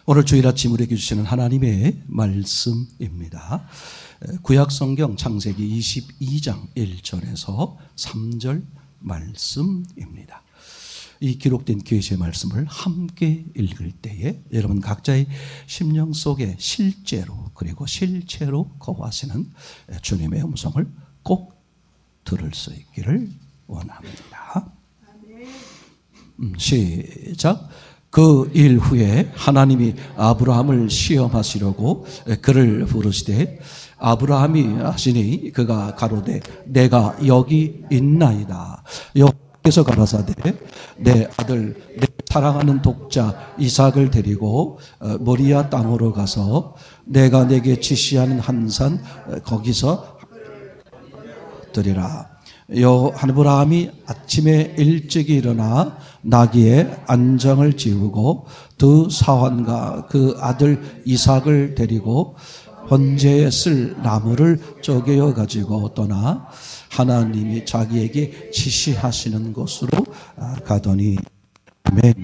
오늘 주일 아침 우리에게 주시는 하나님의 말씀입니다. 구약성경 창세기 22장 1절에서 3절 말씀입니다. 이 기록된 계시의 말씀을 함께 읽을 때에 여러분 각자의 심령 속에 실제로 그리고 실체로 거하시는 주님의 음성을 꼭 들을 수 있기를 원합니다. 시작. 그 일 후에 하나님이 아브라함을 시험하시려고 그를 부르시되 아브라함이 하시니 그가 가로되 내가 여기 있나이다. 여호와께서 가라사대 내 아들 내 사랑하는 독자 이삭을 데리고 모리아 땅으로 가서 내가 내게 지시하는 한 산 거기서 드리라. 아브라함이 아침에 일찍 일어나 나귀의 안장을 지우고 두 사환과 그 아들 이삭을 데리고 번제에 쓸 나무를 쪼개어 가지고 떠나 하나님이 자기에게 지시하시는 곳으로 가더니 아멘.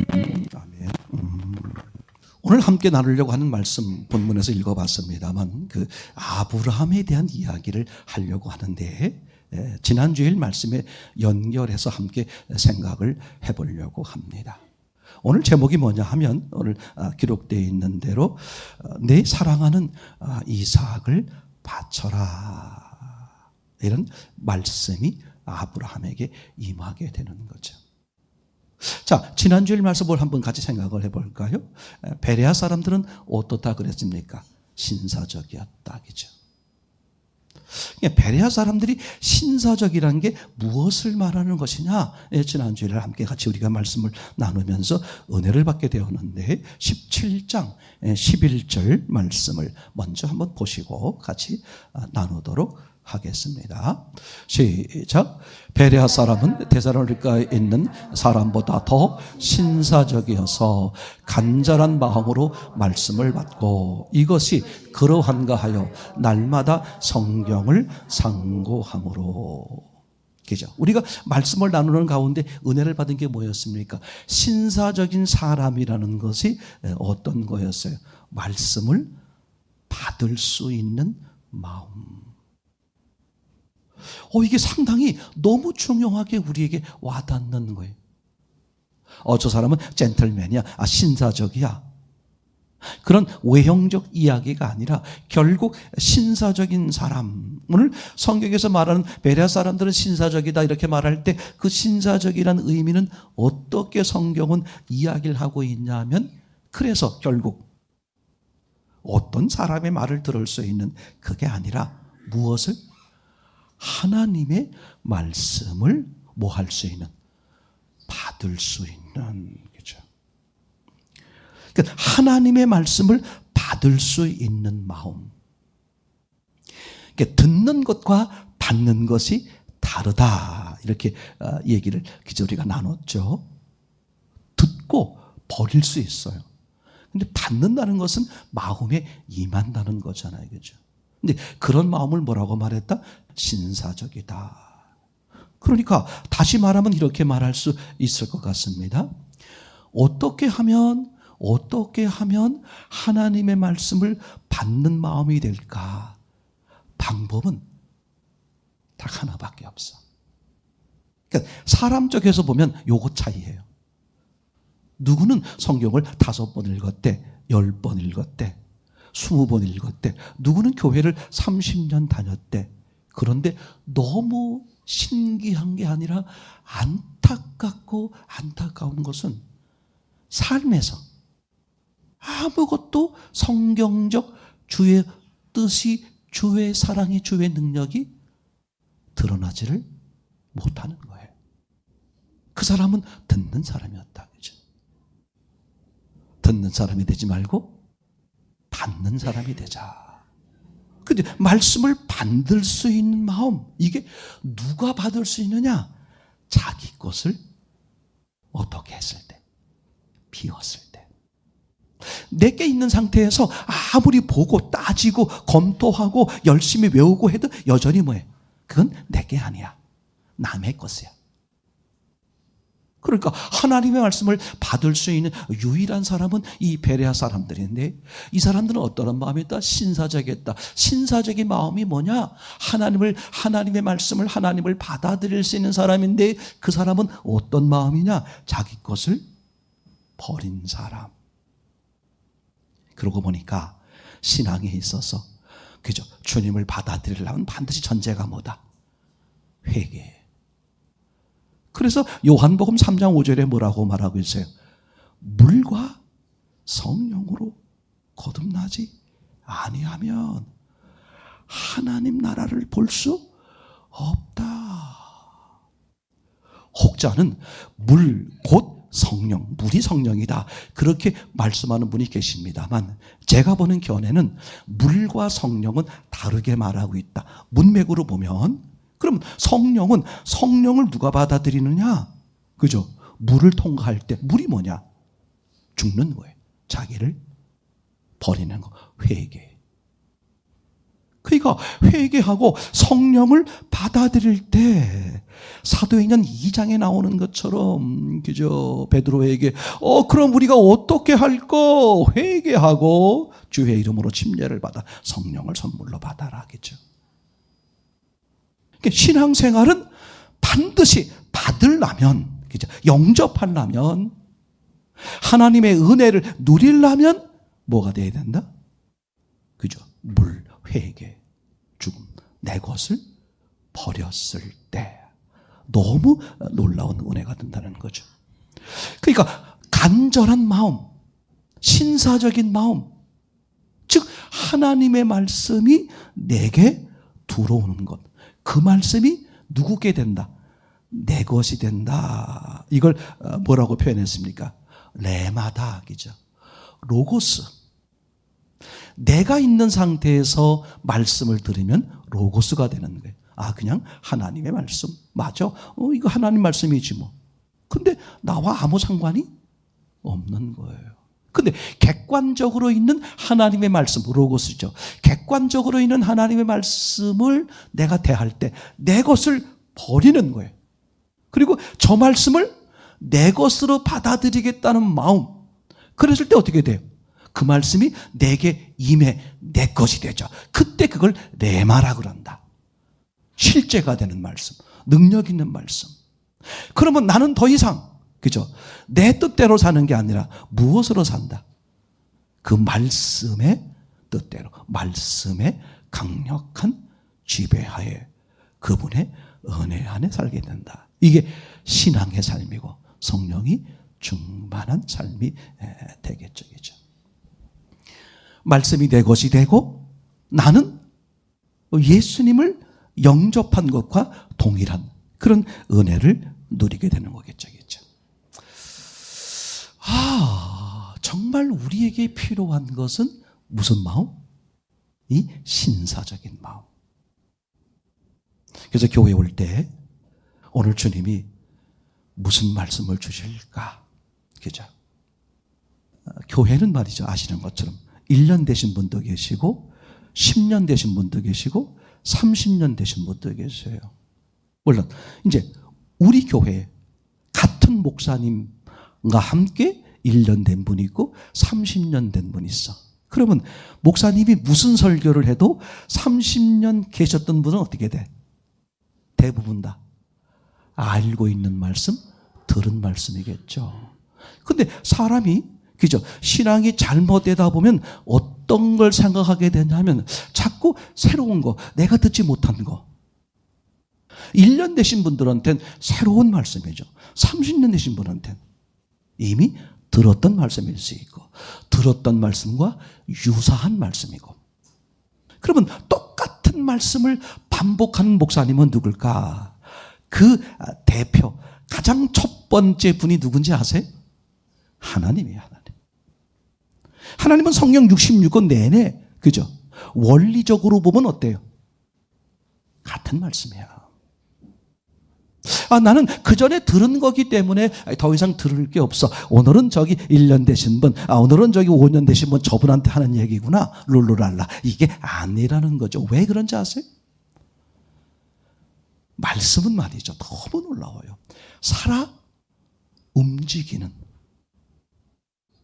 오늘 함께 나누려고 하는 말씀 본문에서 읽어봤습니다만 그 아브라함에 대한 이야기를 하려고 하는데 지난주일 말씀에 연결해서 함께 생각을 해보려고 합니다. 오늘 제목이 뭐냐 하면 오늘 기록되어 있는 대로 내 사랑하는 이삭을 바쳐라. 이런 말씀이 아브라함에게 임하게 되는 거죠. 자, 지난주일 말씀을 한번 같이 생각을 해볼까요? 베레아 사람들은 어떻다 그랬습니까? 신사적이었다. 그죠? 베레아 사람들이 신사적이라는 게 무엇을 말하는 것이냐? 지난주에 함께 같이 우리가 말씀을 나누면서 은혜를 받게 되었는데 17장 11절 말씀을 먼저 한번 보시고 같이 나누도록 하겠습니다. 시작. 베레아 사람은 데살로니가에 있는 사람보다 더 신사적이어서 간절한 마음으로 말씀을 받고 이것이 그러한가 하여 날마다 성경을 상고함으로. 그죠? 우리가 말씀을 나누는 가운데 은혜를 받은 게 뭐였습니까? 신사적인 사람이라는 것이 어떤 거였어요? 말씀을 받을 수 있는 마음. 이게 상당히 너무 중요하게 우리에게 와닿는 거예요. 저 사람은 젠틀맨이야. 신사적이야. 그런 외형적 이야기가 아니라 결국 신사적인 사람. 오늘 성경에서 말하는 베레아 사람들은 신사적이다 이렇게 말할 때 그 신사적이라는 의미는 어떻게 성경은 이야기를 하고 있냐면 그래서 결국 어떤 사람의 말을 들을 수 있는 그게 아니라 무엇을? 하나님의 말씀을 뭐 할 수 있는? 받을 수 있는. 그죠? 그러니까 하나님의 말씀을 받을 수 있는 마음. 그러니까 듣는 것과 받는 것이 다르다. 이렇게 얘기를 그저 우리가 나눴죠. 듣고 버릴 수 있어요. 근데 받는다는 것은 마음에 임한다는 거잖아요. 그죠? 근데 그런 마음을 뭐라고 말했다? 신사적이다. 그러니까 다시 말하면 이렇게 말할 수 있을 것 같습니다. 어떻게 하면 하나님의 말씀을 받는 마음이 될까? 방법은 딱 하나밖에 없어. 그러니까 사람 쪽에서 보면 요거 차이예요. 누구는 성경을 5번 읽었대, 10번 읽었대, 20번 읽었대. 누구는 교회를 30년 다녔대. 그런데 너무 신기한 게 아니라 안타까운 것은 삶에서 아무것도 성경적 주의 뜻이, 주의 사랑이, 주의 능력이 드러나지를 못하는 거예요. 그 사람은 듣는 사람이었다. 그죠? 듣는 사람이 되지 말고 받는 사람이 되자. 근데 말씀을 받을 수 있는 마음, 이게 누가 받을 수 있느냐? 자기 것을 어떻게 했을 때? 비웠을 때. 내게 있는 상태에서 아무리 보고 따지고 검토하고 열심히 외우고 해도 여전히 뭐해? 그건 내게 아니야. 남의 것이야. 그러니까 하나님의 말씀을 받을 수 있는 유일한 사람은 이 베레아 사람들인데, 이 사람들은 어떤 마음이었다? 신사적이었다. 신사적인 마음이 뭐냐? 하나님의 말씀을, 하나님을 받아들일 수 있는 사람인데, 그 사람은 어떤 마음이냐? 자기 것을 버린 사람. 그러고 보니까 신앙에 있어서, 그죠? 주님을 받아들이려면 반드시 전제가 뭐다? 회개. 그래서 요한복음 3장 5절에 뭐라고 말하고 있어요? 물과 성령으로 거듭나지 아니하면 하나님 나라를 볼 수 없다. 혹자는 물 곧 성령, 물이 성령이다, 그렇게 말씀하는 분이 계십니다만, 제가 보는 견해는 물과 성령은 다르게 말하고 있다. 문맥으로 보면, 그럼 성령을 누가 받아들이느냐? 그죠? 물을 통과할 때 물이 뭐냐? 죽는 거예요. 자기를 버리는 거. 회개. 그러니까 회개하고 성령을 받아들일 때 사도행전 2장에 나오는 것처럼, 그죠? 베드로에게 그럼 우리가 어떻게 할까? 회개하고 주의 이름으로 침례를 받아 성령을 선물로 받아라. 그죠? 신앙생활은 반드시 받으려면, 그죠? 영접하려면, 하나님의 은혜를 누리려면 뭐가 돼야 된다? 그죠? 물, 회개, 죽음. 내 것을 버렸을 때 너무 놀라운 은혜가 된다는 거죠. 그러니까 간절한 마음, 신사적인 마음, 즉 하나님의 말씀이 내게 들어오는 것, 그 말씀이 누구게 된다? 내 것이 된다. 이걸 뭐라고 표현했습니까? 레마다, 그죠? 로고스. 내가 있는 상태에서 말씀을 들으면 로고스가 되는 거예요. 그냥 하나님의 말씀. 맞아. 이거 하나님 말씀이지 뭐. 근데 나와 아무 상관이 없는 거예요. 근데 객관적으로 있는 하나님의 말씀, 로고스죠. 객관적으로 있는 하나님의 말씀을 내가 대할 때 내 것을 버리는 거예요. 그리고 저 말씀을 내 것으로 받아들이겠다는 마음. 그랬을 때 어떻게 돼요? 그 말씀이 내게 임해 내 것이 되죠. 그때 그걸 레마라 그런다. 실제가 되는 말씀, 능력 있는 말씀. 그러면 나는 더 이상, 그죠? 내 뜻대로 사는 게 아니라 무엇으로 산다? 그 말씀의 뜻대로, 말씀의 강력한 지배하에, 그분의 은혜 안에 살게 된다. 이게 신앙의 삶이고 성령이 충만한 삶이 되겠죠. 그죠? 말씀이 내 것이 되고 나는 예수님을 영접한 것과 동일한 그런 은혜를 누리게 되는 거겠죠. 그죠? 정말 우리에게 필요한 것은 무슨 마음? 이 신사적인 마음. 그래서 교회에 올 때 오늘 주님이 무슨 말씀을 주실까? 그죠? 교회는 말이죠, 아시는 것처럼 1년 되신 분도 계시고 10년 되신 분도 계시고 30년 되신 분도 계세요. 물론 이제 우리 교회에 같은 목사님과 함께 1년 된 분이 있고 30년 된 분이 있어. 그러면 목사님이 무슨 설교를 해도 30년 계셨던 분은 어떻게 돼? 대부분 다 알고 있는 말씀, 들은 말씀이겠죠. 근데 사람이, 그죠? 신앙이 잘못되다 보면 어떤 걸 생각하게 되냐면 자꾸 새로운 거, 내가 듣지 못한 거. 1년 되신 분들한테는 새로운 말씀이죠. 30년 되신 분한테는 이미 들었던 말씀일 수 있고, 들었던 말씀과 유사한 말씀이고. 그러면 똑같은 말씀을 반복하는 목사님은 누굴까? 그 대표, 가장 첫 번째 분이 누군지 아세요? 하나님이에요. 하나님은 성경 66권 내내, 그죠? 원리적으로 보면 어때요? 같은 말씀이야. 나는 그 전에 들은 거기 때문에 더 이상 들을 게 없어. 오늘은 저기 1년 되신 분, 오늘은 저기 5년 되신 분, 저분한테 하는 얘기구나. 룰루랄라. 이게 아니라는 거죠. 왜 그런지 아세요? 말씀은 말이죠. 너무 놀라워요. 살아 움직이는.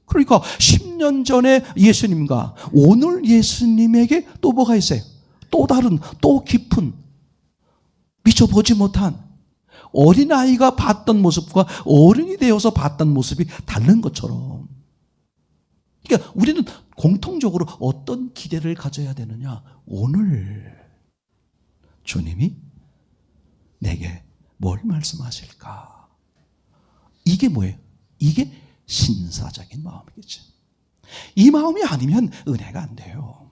그러니까 10년 전에 예수님과 오늘 예수님에게 또 뭐가 있어요? 또 다른, 또 깊은, 미처 보지 못한 어린아이가 봤던 모습과 어른이 되어서 봤던 모습이 다른 것처럼. 그러니까 우리는 공통적으로 어떤 기대를 가져야 되느냐? 오늘 주님이 내게 뭘 말씀하실까? 이게 뭐예요? 이게 신사적인 마음이겠죠. 이 마음이 아니면 은혜가 안 돼요.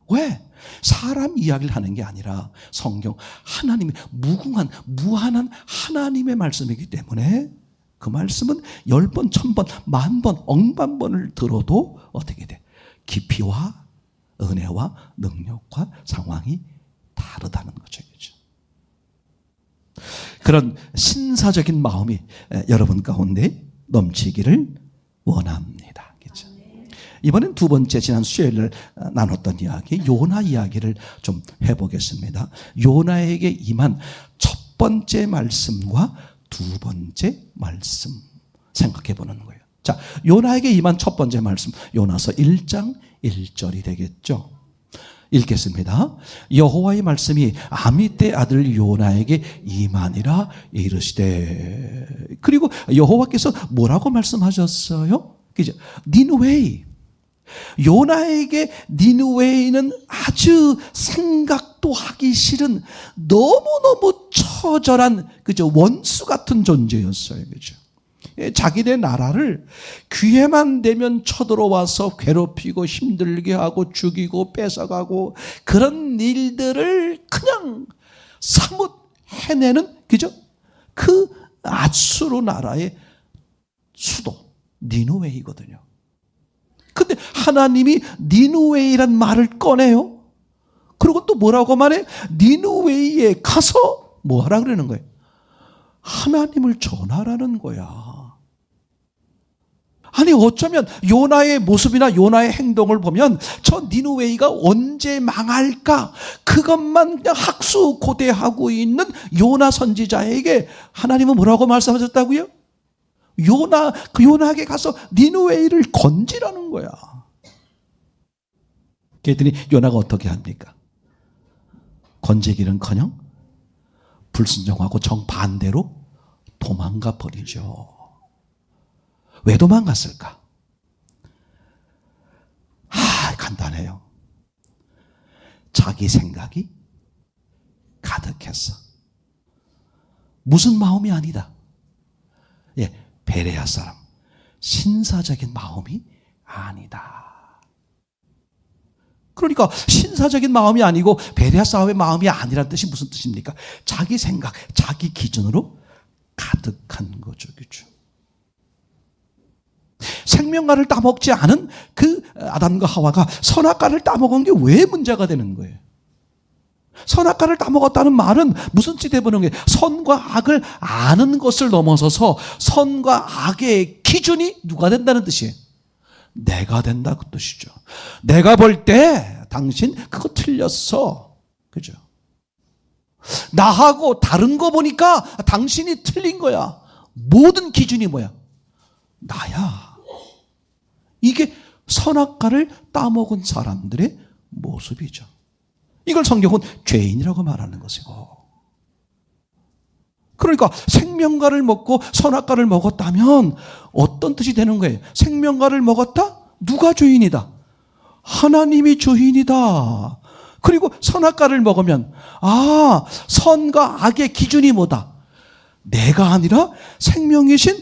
왜? 사람 이야기를 하는 게 아니라 성경 하나님의 무궁한 무한한 하나님의 말씀이기 때문에 그 말씀은 10번, 1000번, 10,000번, 억만번을 들어도 어떻게 돼? 깊이와 은혜와 능력과 상황이 다르다는 거죠. 그렇죠? 그런 신사적인 마음이 여러분 가운데 넘치기를 원합니다. 그렇죠? 이번엔 두 번째 지난 수요일 나눴던 이야기 요나 이야기를 좀 해보겠습니다. 요나에게 임한 첫 번째 말씀과 두 번째 말씀 생각해 보는 거예요. 자, 요나에게 임한 첫 번째 말씀 요나서 1장 1절이 되겠죠. 읽겠습니다. 여호와의 말씀이 아미떼 아들 요나에게 임하니라 이르시되. 그리고 여호와께서 뭐라고 말씀하셨어요? 그죠? 니느웨이. 요나에게 니느웨이는 아주 생각도 하기 싫은 너무너무 처절한 그죠? 원수 같은 존재였어요. 그죠? 자기네 나라를 기회만 되면 쳐들어와서 괴롭히고 힘들게 하고 죽이고 뺏어가고 그런 일들을 그냥 사뭇 해내는 그죠? 그 아수르 나라의 수도 니느웨이거든요. 근데 하나님이 니느웨이란 말을 꺼내요. 그리고 또 뭐라고 말해? 니느웨이에 가서 뭐 하라 그러는 거예요? 하나님을 전하라는 거야. 아니 어쩌면 요나의 모습이나 요나의 행동을 보면 저 니느웨이가 언제 망할까 그것만 그냥 학수고대하고 있는 요나 선지자에게 하나님은 뭐라고 말씀하셨다고요? 그 요나에게 가서 니느웨이를 건지라는 거야. 그랬더니 요나가 어떻게 합니까? 건지기는커녕 불순종하고 정반대로 도망가 버리죠. 왜 도망갔을까? 간단해요. 자기 생각이 가득했어. 무슨 마음이 아니다. 베레아 사람. 신사적인 마음이 아니다. 그러니까 신사적인 마음이 아니고 베레아 사람의 마음이 아니라는 뜻이 무슨 뜻입니까? 자기 생각, 자기 기준으로 가득한 거죠. 그렇죠? 생명과를 따먹지 않은 그 아담과 하와가 선악과를 따먹은 게 왜 문제가 되는 거예요? 선악과를 따먹었다는 말은 무슨 뜻이 되보는 게 선과 악을 아는 것을 넘어서서 선과 악의 기준이 누가 된다는 뜻이에요? 내가 된다 그 뜻이죠. 내가 볼 때 당신 그거 틀렸어. 그죠? 나하고 다른 거 보니까 당신이 틀린 거야. 모든 기준이 뭐야? 나야. 이게 선악과를 따먹은 사람들의 모습이죠. 이걸 성경은 죄인이라고 말하는 것이고. 그러니까 생명과를 먹고 선악과를 먹었다면 어떤 뜻이 되는 거예요? 생명과를 먹었다? 누가 죄인이다? 하나님이 죄인이다. 그리고 선악과를 먹으면 선과 악의 기준이 뭐다? 내가 아니라 생명이신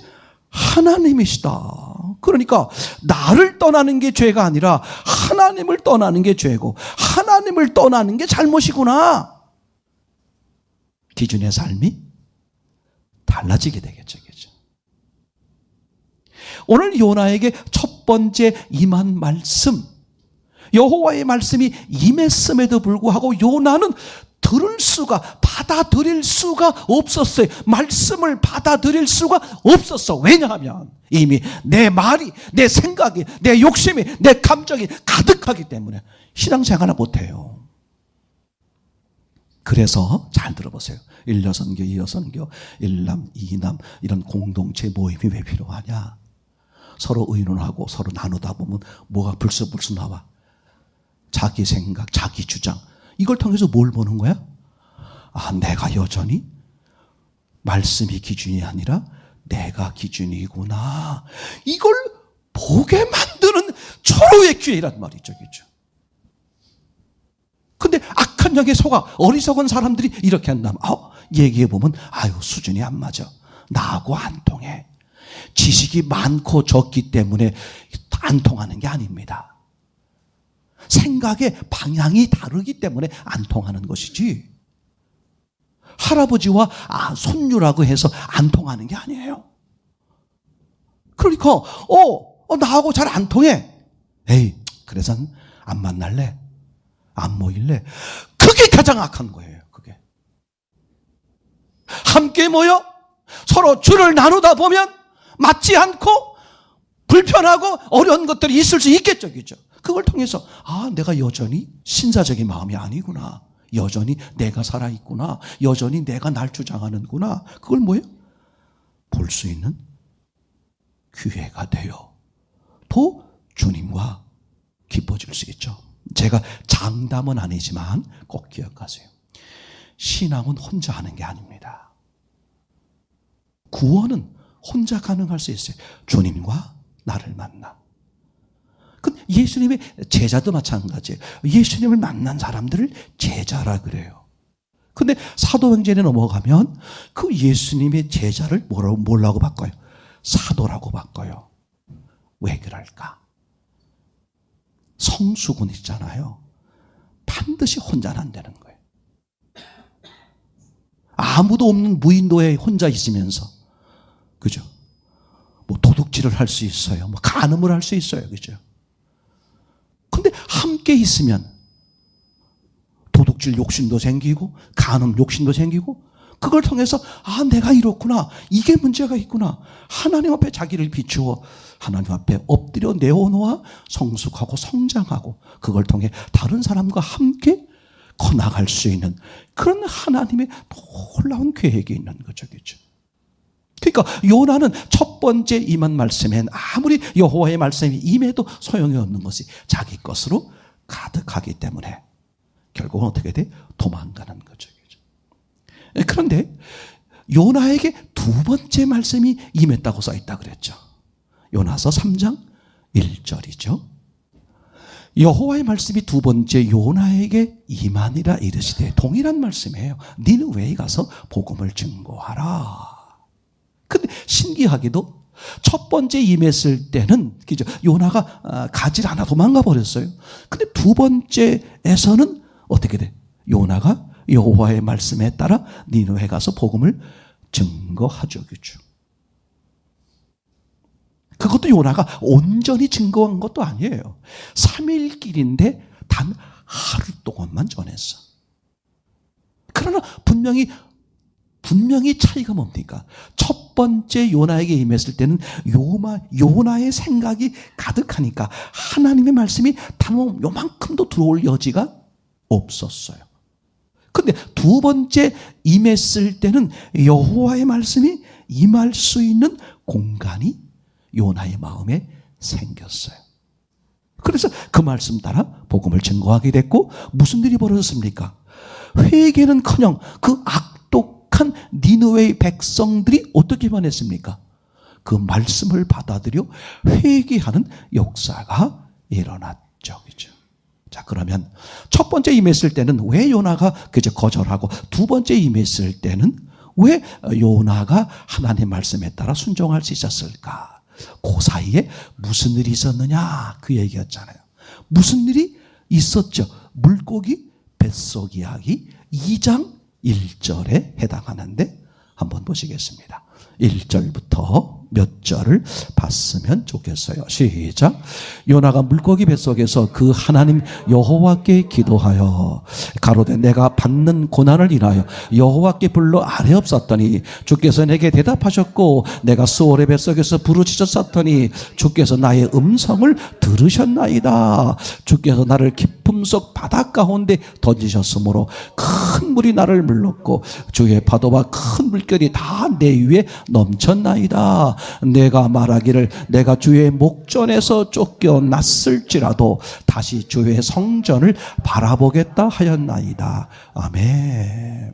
하나님이시다. 그러니까 나를 떠나는 게 죄가 아니라 하나님을 떠나는 게 죄고 하나님을 떠나는 게 잘못이구나. 기준의 삶이 달라지게 되겠죠. 그렇죠? 오늘 요나에게 첫 번째 임한 말씀, 여호와의 말씀이 임했음에도 불구하고 요나는 받아들일 수가 없었어요. 말씀을 받아들일 수가 없었어. 왜냐하면 이미 내 말이, 내 생각이, 내 욕심이, 내 감정이 가득하기 때문에 신앙생활을 못해요. 그래서 잘 들어보세요. 1여선교, 2여선교, 1남, 2남 이런 공동체 모임이 왜 필요하냐? 서로 의논하고 서로 나누다 보면 뭐가 불쑥불쑥 나와. 자기 생각, 자기 주장. 이걸 통해서 뭘 보는 거야? 아, 내가 여전히 말씀이 기준이 아니라 내가 기준이구나. 이걸 보게 만드는 초로의 기회란 말이죠. 그죠? 근데 악한 영에 속아 어리석은 사람들이 이렇게 한다면 얘기해보면 아유 수준이 안 맞아. 나하고 안 통해. 지식이 많고 적기 때문에 안 통하는 게 아닙니다. 생각의 방향이 다르기 때문에 안 통하는 것이지 할아버지와 손주라고 해서 안 통하는 게 아니에요. 그러니까 나하고 잘 안 통해. 에이 그래서 안 만날래? 안 모일래? 그게 가장 악한 거예요. 그게 함께 모여 서로 줄을 나누다 보면 맞지 않고 불편하고 어려운 것들이 있을 수 있겠죠. 그죠? 그걸 통해서 내가 여전히 신사적인 마음이 아니구나. 여전히 내가 살아있구나. 여전히 내가 날 주장하는구나. 그걸 뭐예요? 볼 수 있는 기회가 되어 더 주님과 기뻐질 수 있죠. 제가 장담은 아니지만 꼭 기억하세요. 신앙은 혼자 하는 게 아닙니다. 구원은 혼자 가능할 수 있어요. 주님과 나를 만나. 예수님의 제자도 마찬가지예요. 예수님을 만난 사람들을 제자라 그래요. 근데 사도행전에 넘어가면 그 예수님의 제자를 뭐라고 바꿔요? 사도라고 바꿔요. 왜 그럴까? 성수군 있잖아요. 반드시 혼자는 안 되는 거예요. 아무도 없는 무인도에 혼자 있으면서 그죠? 뭐 도둑질을 할 수 있어요. 뭐 간음을 할 수 있어요. 그죠? 근데 함께 있으면 도둑질 욕심도 생기고 간음 욕심도 생기고 그걸 통해서 내가 이렇구나. 이게 문제가 있구나. 하나님 앞에 자기를 비추어 하나님 앞에 엎드려 내어놓아 성숙하고 성장하고 그걸 통해 다른 사람과 함께 커나갈 수 있는 그런 하나님의 놀라운 계획이 있는 거죠. 그렇죠? 그러니까 요나는 첫 번째 임한 말씀엔 아무리 여호와의 말씀이 임해도 소용이 없는 것이 자기 것으로 가득하기 때문에 결국은 어떻게 돼? 도망가는 거죠. 그런데 요나에게 두 번째 말씀이 임했다고 써있다 그랬죠. 요나서 3장 1절이죠. 여호와의 말씀이 두 번째 요나에게 임하니라 이르시되 동일한 말씀이에요. 니느웨에 가서 복음을 증거하라. 근데 신기하게도 첫 번째 임했을 때는 그죠? 요나가 가질 않아 도망가 버렸어요. 근데 두 번째에서는 어떻게 돼? 요나가 여호와의 말씀에 따라 니느웨에 가서 복음을 증거하죠. 그죠? 그것도 요나가 온전히 증거한 것도 아니에요. 3일 길인데 단 하루 동안만 전했어. 그러나 분명히 차이가 뭡니까? 첫 번째 요나에게 임했을 때는 요나의 생각이 가득하니까 하나님의 말씀이 단 요만큼도 들어올 여지가 없었어요. 근데 두 번째 임했을 때는 여호와의 말씀이 임할 수 있는 공간이 요나의 마음에 생겼어요. 그래서 그 말씀 따라 복음을 증거하게 됐고 무슨 일이 벌어졌습니까? 회개는커녕 그 악독한 니느웨의 백성들이 어떻게 변했습니까? 그 말씀을 받아들여 회개하는 역사가 일어났죠. 그죠? 자, 그러면 첫 번째 임했을 때는 왜 요나가 그저 거절하고 두 번째 임했을 때는 왜 요나가 하나님의 말씀에 따라 순종할 수 있었을까? 그 사이에 무슨 일이 있었느냐? 그 얘기였잖아요. 무슨 일이 있었죠? 물고기 뱃속 이야기 2장 1절에 해당하는데 한번 보시겠습니다. 1절부터 몇 절을 봤으면 좋겠어요. 시작. 요나가 물고기 뱃속에서 그 하나님 여호와께 기도하여 가로되 내가 받는 고난을 인하여 여호와께 불러 아뢰옵사더니 주께서 내게 대답하셨고 내가 수월의 뱃속에서 부르짖었사더니 주께서 나의 음성을 들으셨나이다. 주께서 나를 깊음 속 바다 가운데 던지셨으므로 큰 물이 나를 물렀고 주의 파도와 큰 물결이 다 내 위에 넘쳤나이다. 내가 말하기를 내가 주의 목전에서 쫓겨났을지라도 다시 주의 성전을 바라보겠다 하였나이다. 아멘.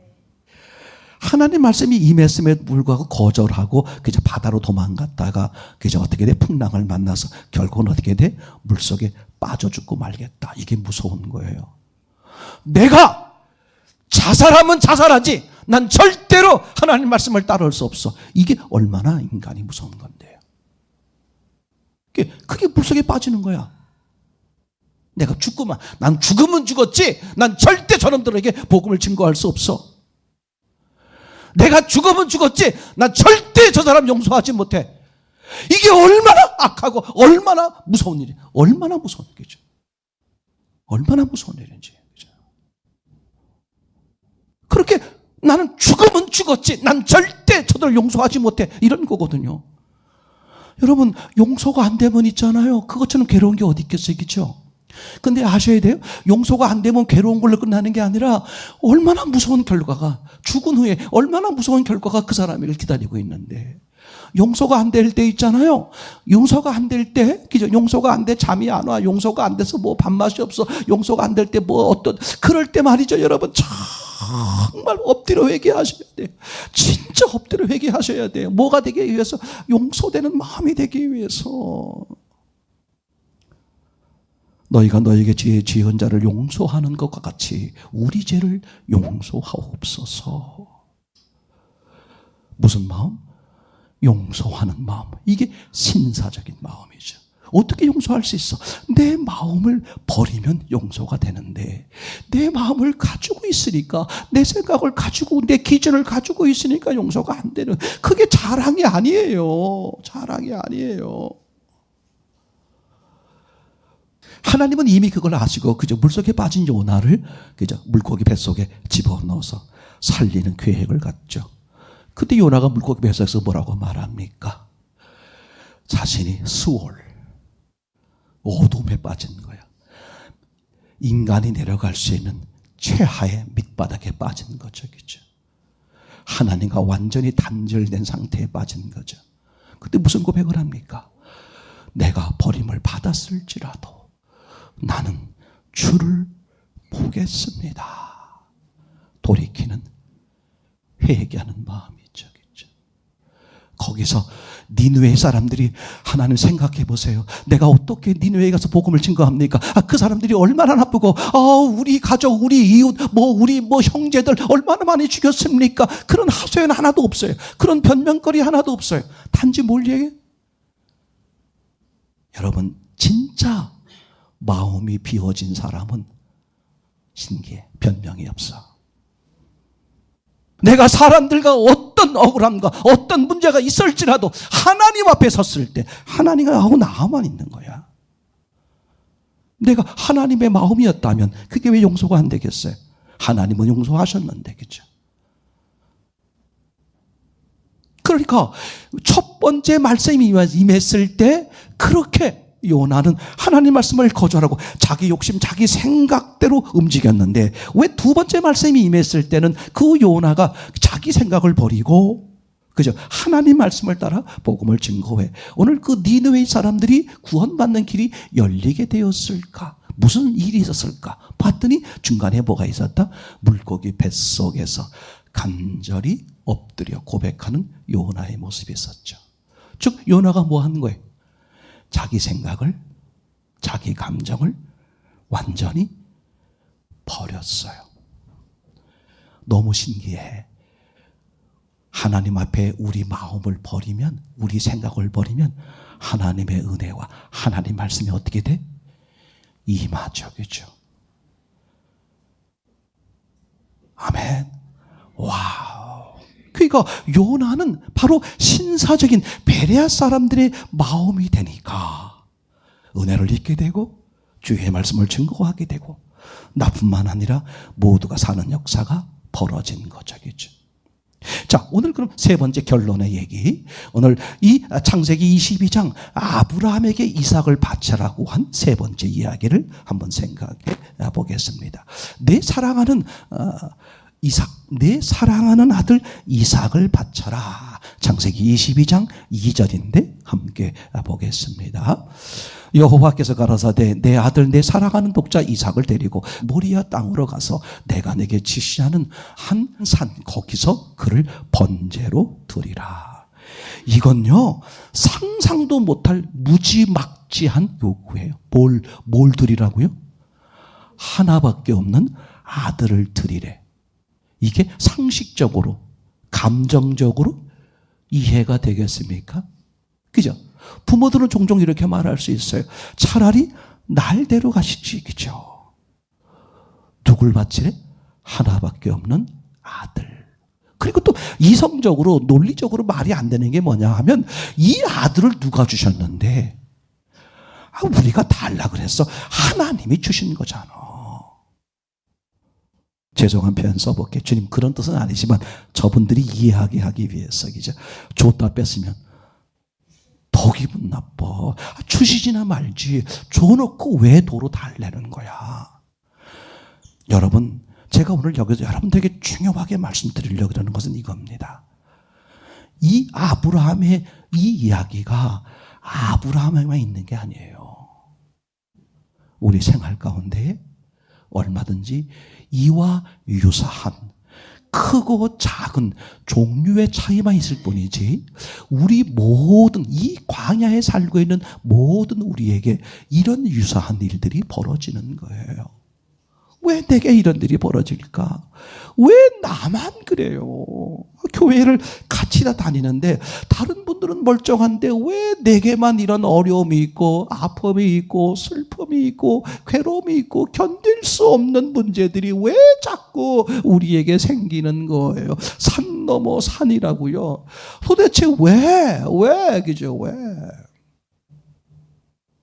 하나님 말씀이 임했음에도 불구하고 거절하고 그저 바다로 도망갔다가 그저 어떻게 돼? 풍랑을 만나서 결국은 어떻게 돼? 물속에 빠져 죽고 말겠다. 이게 무서운 거예요. 내가 자살하면 자살하지 난 절대로 하나님 말씀을 따라올 수 없어. 이게 얼마나 인간이 무서운 건데요. 그게 물속에 빠지는 거야. 내가 죽구만. 난 죽으면 죽었지 난 절대 저놈들에게 복음을 증거할 수 없어. 내가 죽으면 죽었지 난 절대 저 사람 용서하지 못해. 이게 얼마나 악하고 얼마나 무서운 일이야. 얼마나 무서운 일이죠. 얼마나 무서운 일인지. 그렇게 나는 죽으면 죽었지 난 절대 저들 용서하지 못해 이런 거거든요. 여러분 용서가 안 되면 있잖아요. 그것처럼 괴로운 게 어디 있겠어요. 그렇죠? 근데 아셔야 돼요. 용서가 안 되면 괴로운 걸로 끝나는 게 아니라 얼마나 무서운 결과가 죽은 후에 얼마나 무서운 결과가 그 사람을 기다리고 있는데 용서가 안 될 때 있잖아요. 용서가 안 될 때, 그죠? 용서가 안 돼 잠이 안 와. 용서가 안 돼서 뭐 밥맛이 없어. 용서가 안 될 때 뭐 어떤 그럴 때 말이죠, 여러분. 정말 엎드려 회개하셔야 돼요. 진짜 엎드려 회개하셔야 돼요. 뭐가 되기 위해서? 용서되는 마음이 되기 위해서. 너희가 너에게 죄 지은 자를 용서하는 것과 같이 우리 죄를 용서하옵소서. 무슨 마음? 용서하는 마음. 이게 신사적인 마음이죠. 어떻게 용서할 수 있어? 내 마음을 버리면 용서가 되는데 내 마음을 가지고 있으니까 내 생각을 가지고 내 기준을 가지고 있으니까 용서가 안 되는 그게 자랑이 아니에요. 자랑이 아니에요. 하나님은 이미 그걸 아시고 그저 물속에 빠진 요나를 그저 물고기 뱃속에 집어넣어서 살리는 계획을 갖죠. 그때 요나가 물고기 뱃속에서 뭐라고 말합니까? 자신이 수월 어둠에 빠진 거야. 인간이 내려갈 수 있는 최하의 밑바닥에 빠진 거죠. 그죠? 하나님과 완전히 단절된 상태에 빠진 거죠. 그때 무슨 고백을 합니까? 내가 버림을 받았을지라도 나는 주를 보겠습니다. 돌이키는 회개하는 마음이죠. 그렇죠? 거기서 니느웨 사람들이 하나님 생각해 보세요. 내가 어떻게 니느웨에 가서 복음을 증거합니까? 그 사람들이 얼마나 나쁘고 우리 가족, 우리 이웃, 우리 형제들 얼마나 많이 죽였습니까? 그런 하소연 하나도 없어요. 그런 변명거리 하나도 없어요. 단지 뭘 얘기해? 여러분 진짜 마음이 비워진 사람은 신기해. 변명이 없어. 내가 사람들과 어떤 억울함과 어떤 문제가 있을지라도 하나님 앞에 섰을 때 하나님과 하고 나만 있는 거야. 내가 하나님의 마음이었다면 그게 왜 용서가 안 되겠어요? 하나님은 용서하셨는데, 그렇죠? 그러니까 첫 번째 말씀이 임했을 때 그렇게 요나는 하나님 말씀을 거절하고 자기 욕심, 자기 생각대로 움직였는데 왜 두 번째 말씀이 임했을 때는 그 요나가 자기 생각을 버리고 그죠? 하나님 말씀을 따라 복음을 증거해. 오늘 그 니느웨 사람들이 구원받는 길이 열리게 되었을까? 무슨 일이 있었을까? 봤더니 중간에 뭐가 있었다? 물고기 뱃속에서 간절히 엎드려 고백하는 요나의 모습이 있었죠. 즉 요나가 뭐 하는 거예요? 자기 생각을, 자기 감정을 완전히 버렸어요. 너무 신기해. 하나님 앞에 우리 마음을 버리면, 우리 생각을 버리면 하나님의 은혜와 하나님 말씀이 어떻게 돼? 임하죠. 그죠? 아멘. 와우. 그 그러니까 요나는 바로 신사적인 베레아 사람들의 마음이 되니까 은혜를 잊게 되고 주의 말씀을 증거하게 되고 나뿐만 아니라 모두가 사는 역사가 벌어진 거죠. 자, 오늘 그럼 세 번째 결론의 얘기. 오늘 이 창세기 22장 아브라함에게 이삭을 바쳐라고 한 세 번째 이야기를 한번 생각해 보겠습니다. 내 사랑하는 아들 이삭을 바쳐라. 창세기 22장 2절인데 함께 보겠습니다. 여호와께서 가라사대 내 아들 내 사랑하는 독자 이삭을 데리고 모리아 땅으로 가서 내가 내게 지시하는 한 산 거기서 그를 번제로 드리라. 이건요 상상도 못할 무지막지한 요구예요. 뭘 드리라고요? 하나밖에 없는 아들을 드리래. 이게 상식적으로 감정적으로 이해가 되겠습니까? 그죠? 부모들은 종종 이렇게 말할 수 있어요. 차라리 날 데려가시지. 그죠? 누굴 바치래? 하나밖에 없는 아들. 그리고 또 이성적으로 논리적으로 말이 안 되는 게 뭐냐 하면 이 아들을 누가 주셨는데 우리가 달라 그랬어. 하나님이 주신 거잖아. 죄송한 표현 써볼게. 주님 그런 뜻은 아니지만 저분들이 이해하게 하기 위해서 그죠? 줬다 뺐으면 더 기분 나빠. 주시지나 말지. 줘놓고 왜 도로 달래는 거야. 여러분 제가 오늘 여기서 여러분들에게 중요하게 말씀드리려고 하는 것은 이겁니다. 이 아브라함의 이 이야기가 아브라함에만 있는 게 아니에요. 우리 생활 가운데 얼마든지 이와 유사한 크고 작은 종류의 차이만 있을 뿐이지 우리 모든 이 광야에 살고 있는 모든 우리에게 이런 유사한 일들이 벌어지는 거예요. 왜 내게 이런 일이 벌어질까? 왜 나만 그래요? 교회를 같이 다 다니는데 다른 분들은 멀쩡한데 왜 내게만 이런 어려움이 있고 아픔이 있고 슬픔이 있고 괴로움이 있고 견딜 수 없는 문제들이 왜 자꾸 우리에게 생기는 거예요? 산 넘어 산이라고요. 도대체 왜 그죠? 왜?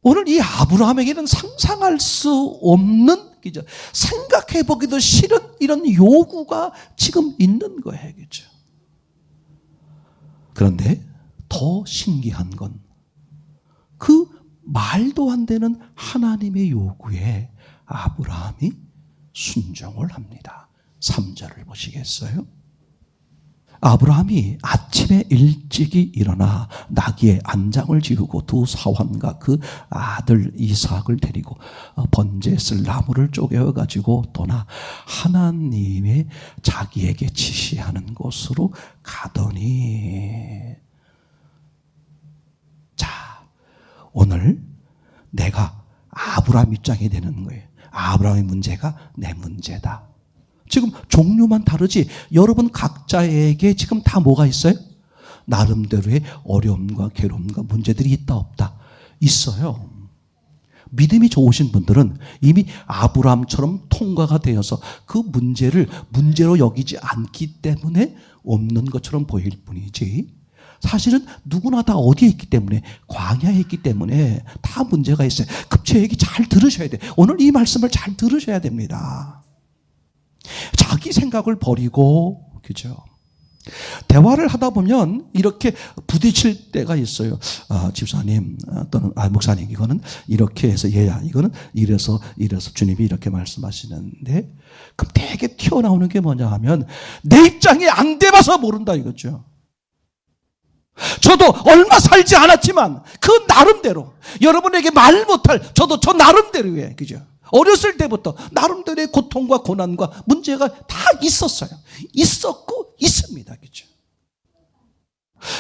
오늘 이 아브라함에게는 상상할 수 없는 그죠? 생각해보기도 싫은 이런 요구가 지금 있는 거예요. 그죠? 그런데 더 신기한 건 그 말도 안 되는 하나님의 요구에 아브라함이 순종을 합니다. 3절을 보시겠어요? 아브라함이 아침에 일찍이 일어나 나귀의 안장을 지우고 두 사환과 그 아들 이삭을 데리고 번제에 쓸 나무를 쪼개어 가지고 떠나 하나님의 자기에게 지시하는 곳으로 가더니 자 오늘 내가 아브라함 입장이 되는 거예요. 아브라함의 문제가 내 문제다. 지금 종류만 다르지 여러분 각자에게 지금 다 뭐가 있어요? 나름대로의 어려움과 괴로움과 문제들이 있다 없다? 있어요. 믿음이 좋으신 분들은 이미 아브라함처럼 통과가 되어서 그 문제를 문제로 여기지 않기 때문에 없는 것처럼 보일 뿐이지 사실은 누구나 다 어디에 있기 때문에 광야에 있기 때문에 다 문제가 있어요. 제 얘기 잘 들으셔야 돼요. 오늘 이 말씀을 잘 들으셔야 됩니다. 자기 생각을 버리고 그죠? 대화를 하다 보면 이렇게 부딪힐 때가 있어요. 집사님 또는 목사님 이거는 이렇게 해서 얘야 이거는 이래서 주님이 이렇게 말씀하시는데 그럼 되게 튀어나오는 게 뭐냐 하면 내 입장에 안 돼봐서 모른다 이거죠. 저도 얼마 살지 않았지만 그 나름대로 여러분에게 말 못할 저도 저 나름대로의 그죠? 어렸을 때부터 나름대로의 고통과 고난과 문제가 다 있었어요. 있었고 있습니다. 그죠?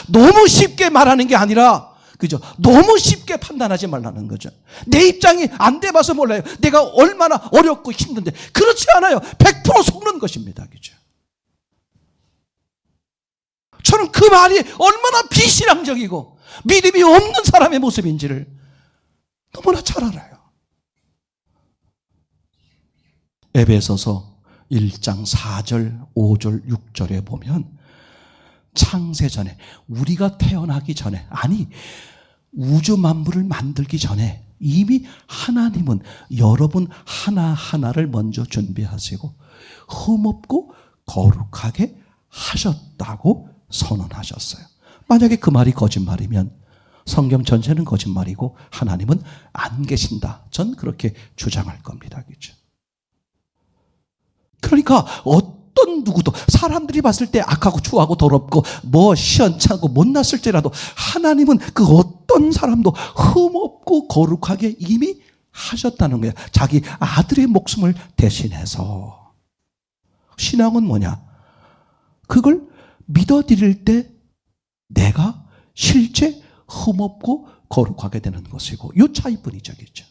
너무 쉽게 말하는 게 아니라 그죠? 너무 쉽게 판단하지 말라는 거죠. 내 입장이 안 돼봐서 몰라요. 내가 얼마나 어렵고 힘든데 그렇지 않아요. 100% 속는 것입니다. 그죠? 저는 그 말이 얼마나 비신앙적이고 믿음이 없는 사람의 모습인지를 너무나 잘 알아요. 에베소서 1장 4절, 5절, 6절에 보면 창세 전에, 우리가 태어나기 전에, 아니 우주 만물을 만들기 전에 이미 하나님은 여러분 하나하나를 먼저 준비하시고 흠없고 거룩하게 하셨다고 선언하셨어요. 만약에 그 말이 거짓말이면 성경 전체는 거짓말이고 하나님은 안 계신다. 전 그렇게 주장할 겁니다. 그렇죠? 그러니까 어떤 누구도 사람들이 봤을 때 악하고 추하고 더럽고 뭐 시원찮고 못났을지라도 하나님은 그 어떤 사람도 흠없고 거룩하게 이미 하셨다는 거예요. 자기 아들의 목숨을 대신해서. 신앙은 뭐냐? 그걸 믿어드릴 때 내가 실제 흠없고 거룩하게 되는 것이고 이 차이뿐이죠. 그렇죠?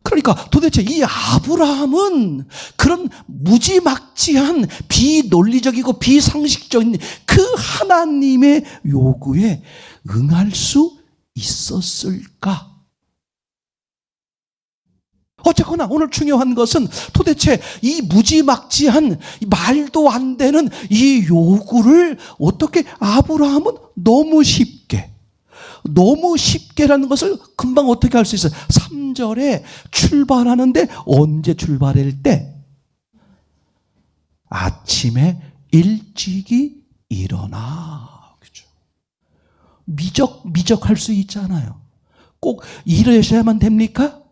그러니까 도대체 이 아브라함은 그런 무지막지한 비논리적이고 비상식적인 그 하나님의 요구에 응할 수 있었을까? 어쨌거나 오늘 중요한 것은 도대체 이 무지막지한 말도 안 되는 이 요구를 어떻게 아브라함은 너무 쉽게라는 것을 금방 어떻게 할 수 있어요? 3절에 출발하는데 언제 출발할 때? 아침에 일찍이 일어나. 그죠? 미적할 수 있잖아요. 꼭 이러셔야만 됩니까?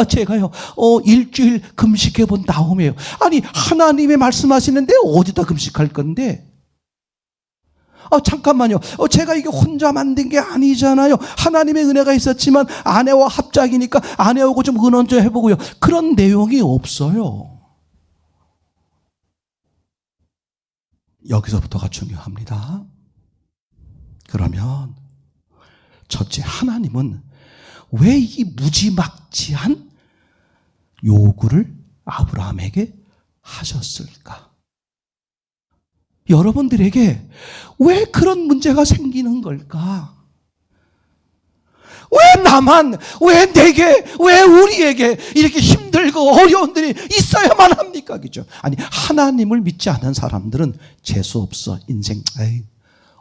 제가요, 일주일 금식해 본 다음에요. 아니, 하나님의 말씀하시는데 어디다 금식할 건데? 잠깐만요. 제가 이게 혼자 만든 게 아니잖아요. 하나님의 은혜가 있었지만 아내와 합작이니까 아내하고 좀 은원 좀 해보고요. 그런 내용이 없어요. 여기서부터가 중요합니다. 그러면 첫째, 하나님은 왜 이 무지막지한 요구를 아브라함에게 하셨을까? 여러분들에게 왜 그런 문제가 생기는 걸까? 왜 나만, 왜 내게, 왜 우리에게 이렇게 힘들고 어려운 일이 있어야만 합니까? 그죠? 아니, 하나님을 믿지 않은 사람들은 재수없어. 인생,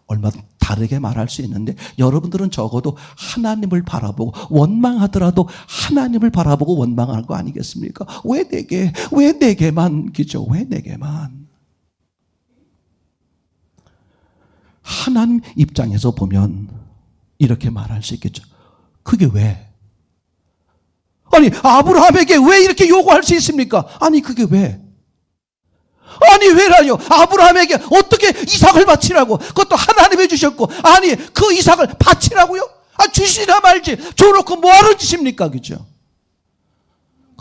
얼마 다르게 말할 수 있는데 여러분들은 적어도 하나님을 바라보고 원망하더라도 하나님을 바라보고 원망하는 거 아니겠습니까? 왜 내게만, 그죠? 왜 내게만? 하나님 입장에서 보면 이렇게 말할 수 있겠죠. 그게 왜? 아니, 아브라함에게 왜 이렇게 요구할 수 있습니까? 아니, 그게 왜? 아니, 왜라뇨? 아브라함에게 어떻게 이삭을 바치라고? 그것도 하나님이 주셨고, 아니, 그 이삭을 바치라고요? 주시나 말지. 줘놓고 뭐하러 주십니까? 그죠?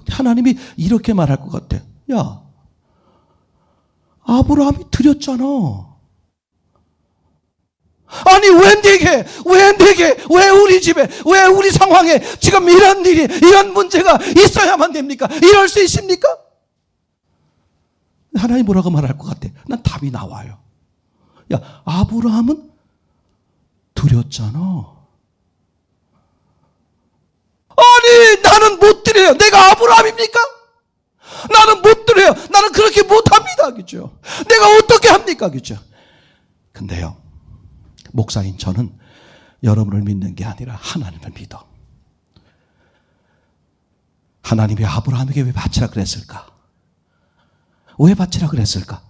하나님이 이렇게 말할 것 같아. 야, 아브라함이 드렸잖아. 아니, 왜 우리 집에, 왜 우리 상황에 지금 이런 일이, 이런 문제가 있어야만 됩니까? 이럴 수 있습니까? 하나님 뭐라고 말할 것 같아? 난 답이 나와요. 야, 아브라함은 드렸잖아. 아니, 나는 못 드려요. 내가 아브라함입니까? 나는 못 드려요. 나는 그렇게 못합니다. 그죠? 내가 어떻게 합니까? 그죠? 근데요, 목사인 저는 여러분을 믿는 게 아니라 하나님을 믿어. 하나님이 아브라함에게 왜 바치라 그랬을까? 왜 바치라 그랬을까?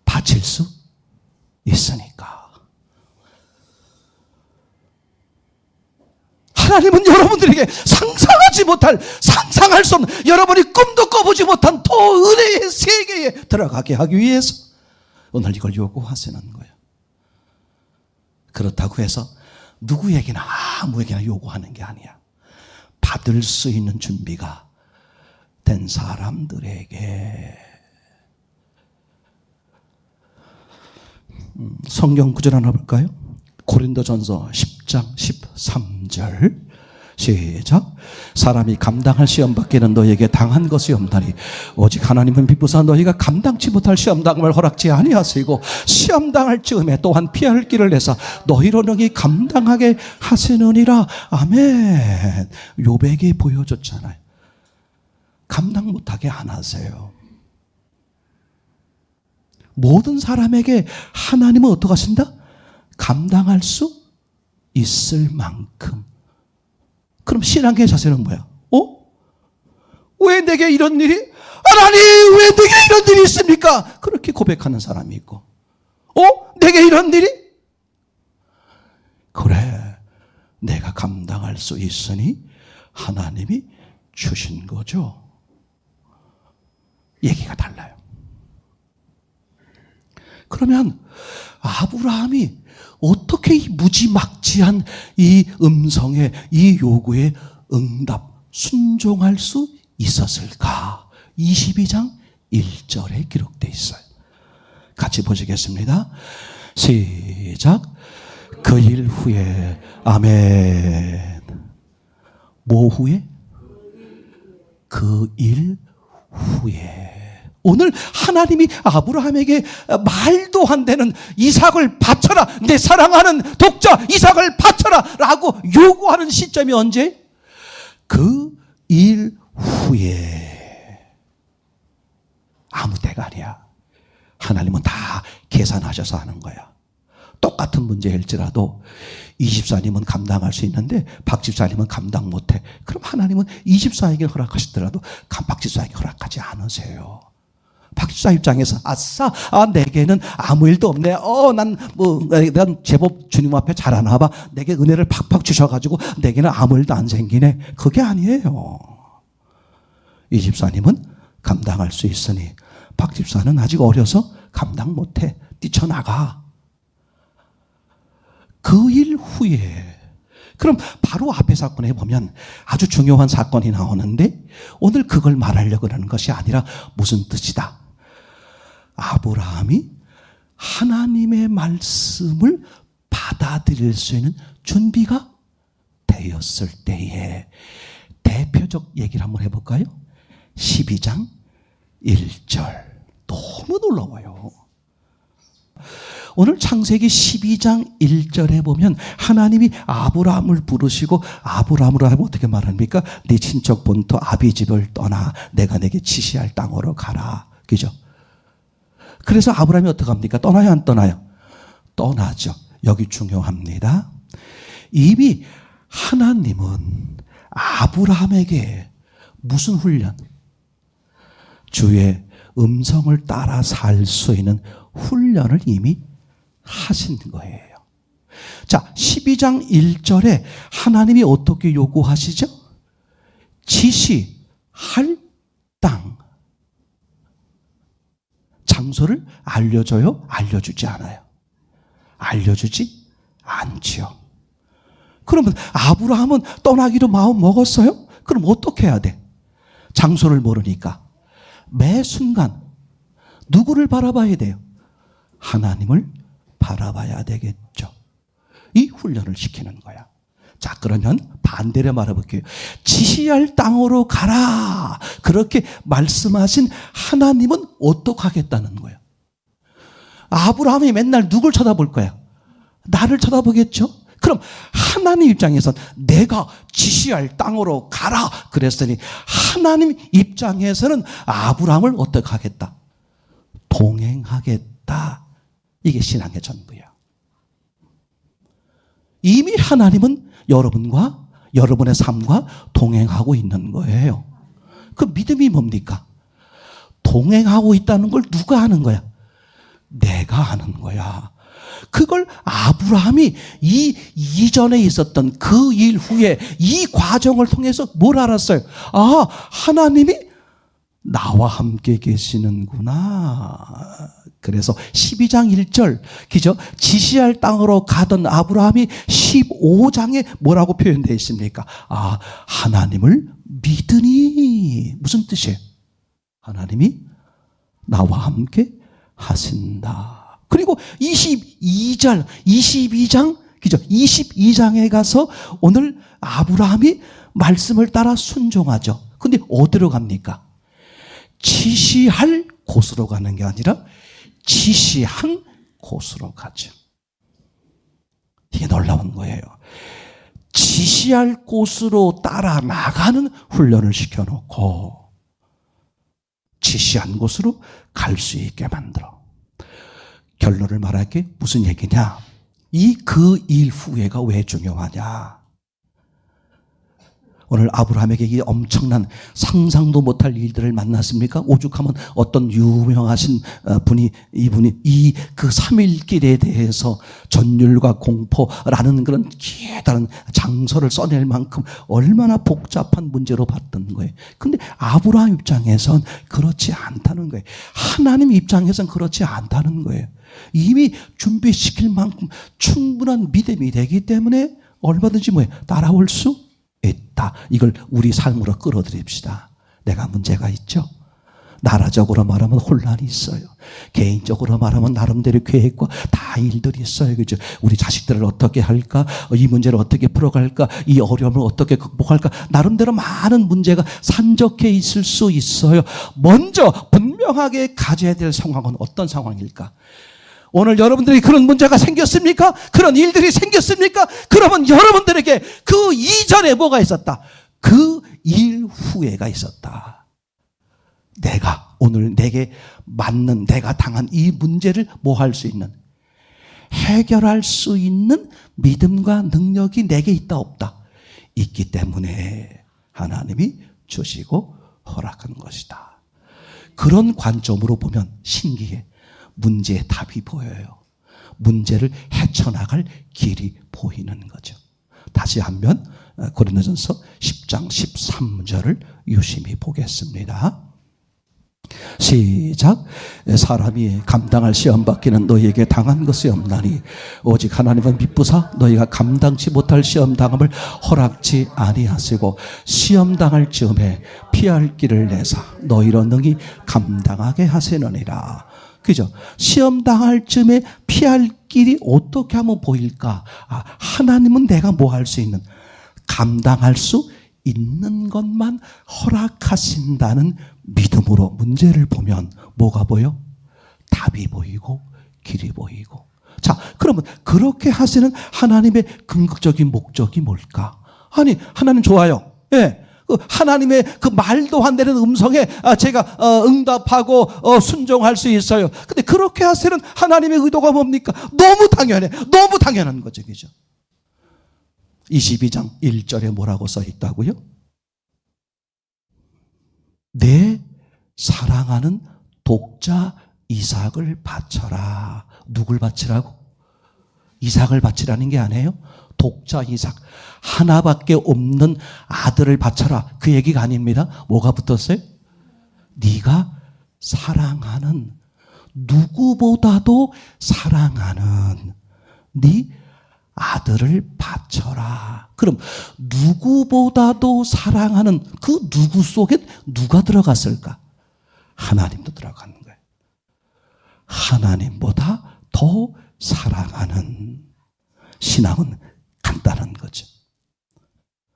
바칠 수 있으니까. 하나님은 여러분들에게 상상할 수 없는, 여러분이 꿈도 꿔보지 못한 더 은혜의 세계에 들어가게 하기 위해서 오늘 이걸 요구하시는 거예요. 그렇다고 해서 누구에게나 아무에게나 요구하는 게 아니야. 받을 수 있는 준비가 된 사람들에게. 성경 구절 하나 볼까요? 고린도전서 10장 13절 시작. 사람이 감당할 시험 밖에는 너희에게 당한 것이 없나니 오직 하나님은 비부사 너희가 감당치 못할 시험 당함을 허락지 아니하시고 시험 당할 즈음에 또한 피할 길을 내사 너희로 능히 감당하게 하시느니라. 아멘. 욥에게 보여줬잖아요. 감당 못하게 안 하세요. 모든 사람에게 하나님은 어떻게 하신다? 감당할 수 있을 만큼. 그럼 신앙의 자세는 뭐야? 왜 내게 이런 일이? 하나님, 왜 내게 이런 일이 있습니까? 그렇게 고백하는 사람이 있고, 내게 이런 일이? 그래, 내가 감당할 수 있으니 하나님이 주신 거죠. 얘기가 달라요. 그러면 아브라함이 어떻게 이 무지막지한 이 음성에, 이 요구에 응답, 순종할 수 있었을까? 22장 1절에 기록되어 있어요. 같이 보시겠습니다. 시작. 그 일 후에, 아멘. 뭐 후에? 그 일 후에. 오늘 하나님이 아브라함에게 말도 안 되는 이삭을 바쳐라, 내 사랑하는 독자 이삭을 바쳐라 라고 요구하는 시점이 언제? 그 일 후에. 아무 때가 아니야. 하나님은 다 계산하셔서 하는 거야. 똑같은 문제일지라도 이 집사님은 감당할 수 있는데 박 집사님은 감당 못해. 그럼 하나님은 이 집사에게 허락하시더라도 박 집사에게 허락하지 않으세요. 박 집사 입장에서 아싸, 내게는 아무 일도 없네. 난 제법 주님 앞에 잘하나 봐. 내게 은혜를 팍팍 주셔가지고 내게는 아무 일도 안 생기네. 그게 아니에요. 이 집사님은 감당할 수 있으니 박 집사는 아직 어려서 감당 못해. 뛰쳐나가. 그 일 후에. 그럼 바로 앞의 사건에 보면 아주 중요한 사건이 나오는데 오늘 그걸 말하려고 하는 것이 아니라 무슨 뜻이다? 아브라함이 하나님의 말씀을 받아들일 수 있는 준비가 되었을 때에 대표적 얘기를 한번 해볼까요? 12장 1절. 너무 놀라워요. 오늘 창세기 12장 1절에 보면 하나님이 아브라함을 부르시고 아브라함으로 하면 어떻게 말합니까? 네 친척 본토 아비 집을 떠나 내가 내게 지시할 땅으로 가라. 그죠? 그래서 아브라함이 어떻게 합니까? 떠나요, 안 떠나요? 떠나죠. 여기 중요합니다. 이미 하나님은 아브라함에게 무슨 훈련? 주의 음성을 따라 살 수 있는 훈련을 이미 하신 거예요. 자, 12장 1절에 하나님이 어떻게 요구하시죠? 지시할 땅. 장소를 알려줘요? 알려주지 않아요? 알려주지 않지요. 그러면 아브라함은 떠나기로 마음 먹었어요? 그럼 어떻게 해야 돼? 장소를 모르니까 매 순간 누구를 바라봐야 돼요? 하나님을 바라봐야 되겠죠. 이 훈련을 시키는 거야. 자, 그러면 반대로 말해볼게요. 지시할 땅으로 가라. 그렇게 말씀하신 하나님은 어떻게 하겠다는 거예요? 아브라함이 맨날 누굴 쳐다볼 거야? 나를 쳐다보겠죠? 그럼 하나님 입장에선 내가 지시할 땅으로 가라 그랬으니 하나님 입장에서는 아브라함을 어떻게 하겠다? 동행하겠다. 이게 신앙의 전부야. 이미 하나님은 여러분과 여러분의 삶과 동행하고 있는 거예요. 그 믿음이 뭡니까? 동행하고 있다는 걸 누가 하는 거야? 내가 하는 거야. 그걸 아브라함이 이 이전에 있었던 그 일 후에 이 과정을 통해서 뭘 알았어요? 아, 하나님이 나와 함께 계시는구나. 그래서 12장 1절, 그죠? 지시할 땅으로 가던 아브라함이 15장에 뭐라고 표현되어 있습니까? 아, 하나님을 믿으니. 무슨 뜻이에요? 하나님이 나와 함께 하신다. 그리고 22장, 그죠? 22장에 가서 오늘 아브라함이 말씀을 따라 순종하죠. 근데 어디로 갑니까? 지시할 곳으로 가는 게 아니라 지시한 곳으로 가죠. 이게 놀라운 거예요. 지시할 곳으로 따라 나가는 훈련을 시켜놓고 지시한 곳으로 갈 수 있게 만들어. 결론을 말할게. 무슨 얘기냐? 이 그 일 후회가 왜 중요하냐? 오늘 아브라함에게 이 엄청난 상상도 못할 일들을 만났습니까? 오죽하면 어떤 유명하신 분이 이분이 이 그 3일길에 대해서 전율과 공포라는 그런 기다란 장서를 써낼 만큼 얼마나 복잡한 문제로 봤던 거예요. 근데 아브라함 입장에선 그렇지 않다는 거예요. 하나님 입장에선 그렇지 않다는 거예요. 이미 준비시킬 만큼 충분한 믿음이 되기 때문에 얼마든지 따라올 수 있다. 이걸 우리 삶으로 끌어들입시다. 내가 문제가 있죠. 나라적으로 말하면 혼란이 있어요. 개인적으로 말하면 나름대로 계획과 다 일들이 있어요. 그죠? 우리 자식들을 어떻게 할까? 이 문제를 어떻게 풀어갈까? 이 어려움을 어떻게 극복할까? 나름대로 많은 문제가 산적해 있을 수 있어요. 먼저 분명하게 가져야 될 상황은 어떤 상황일까? 오늘 여러분들이 그런 문제가 생겼습니까? 그런 일들이 생겼습니까? 그러면 여러분들에게 그 이전에 뭐가 있었다? 그 일 후에가 있었다. 내가 오늘 내게 맞는 내가 당한 이 문제를 뭐 할 수 있는 해결할 수 있는 믿음과 능력이 내게 있다 없다? 있기 때문에 하나님이 주시고 허락한 것이다. 그런 관점으로 보면 신기해. 문제의 답이 보여요. 문제를 헤쳐나갈 길이 보이는 거죠. 다시 한번 고린도전서 10장 13절을 유심히 보겠습니다. 시작. 사람이 감당할 시험 받기는 너희에게 당한 것이 없나니 오직 하나님은 미쁘사 너희가 감당치 못할 시험 당함을 허락지 아니하시고 시험 당할 즈음에 피할 길을 내사 너희로 능히 감당하게 하시느니라. 그죠? 시험 당할 즈음에 피할 길이 어떻게 하면 보일까? 하나님은 내가 뭐 할 수 있는, 감당할 수 있는 것만 허락하신다는 믿음으로 문제를 보면 뭐가 보여? 답이 보이고 길이 보이고. 자, 그러면 그렇게 하시는 하나님의 궁극적인 목적이 뭘까? 아니, 하나님 좋아요. 예. 하나님의 그 말도 안 되는 음성에 제가 응답하고 순종할 수 있어요. 근데 그렇게 하시는 하나님의 의도가 뭡니까? 너무 당연해. 너무 당연한 거죠. 그죠? 22장 1절에 뭐라고 써 있다고요? 내 사랑하는 독자 이삭을 바쳐라. 누굴 바치라고? 이삭을 바치라는 게 아니에요. 독자 이삭, 하나밖에 없는 아들을 바쳐라. 그 얘기가 아닙니다. 뭐가 붙었어요? 네가 사랑하는, 누구보다도 사랑하는 네 아들을 바쳐라. 그럼 누구보다도 사랑하는 그 누구 속에 누가 들어갔을까? 하나님도 들어가는 거예요. 하나님보다 더 사랑하는 신앙은 간단한 거죠.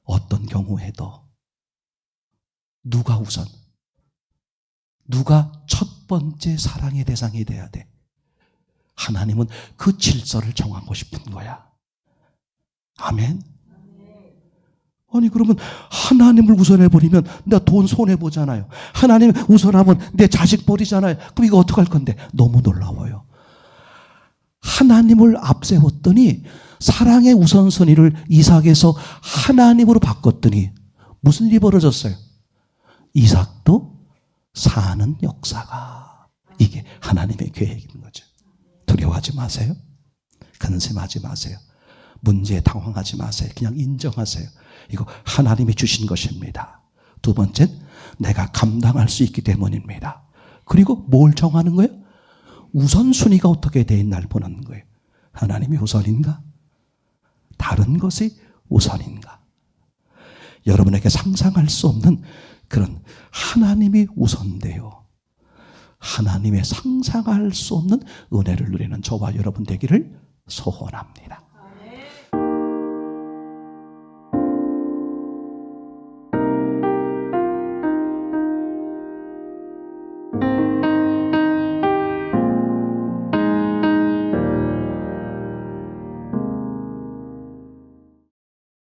어떤 경우에도 누가 우선, 누가 첫 번째 사랑의 대상이 돼야 돼. 하나님은 그 질서를 정하고 싶은 거야. 아멘. 아니 그러면 하나님을 우선해버리면 나 돈 손해보잖아요. 하나님 우선하면 내 자식 버리잖아요. 그럼 이거 어떡할 건데? 너무 놀라워요. 하나님을 앞세웠더니 사랑의 우선순위를 이삭에서 하나님으로 바꿨더니 무슨 일이 벌어졌어요? 이삭도 사는 역사가, 이게 하나님의 계획인 거죠. 두려워하지 마세요. 근심하지 마세요. 문제에 당황하지 마세요. 그냥 인정하세요. 이거 하나님이 주신 것입니다. 두 번째는 내가 감당할 수 있기 때문입니다. 그리고 뭘 정하는 거예요? 우선순위가 어떻게 돼 있나를 보는 거예요. 하나님이 우선인가? 다른 것이 우선인가? 여러분에게 상상할 수 없는 그런 하나님이 우선되어 하나님의 상상할 수 없는 은혜를 누리는 저와 여러분 되기를 소원합니다.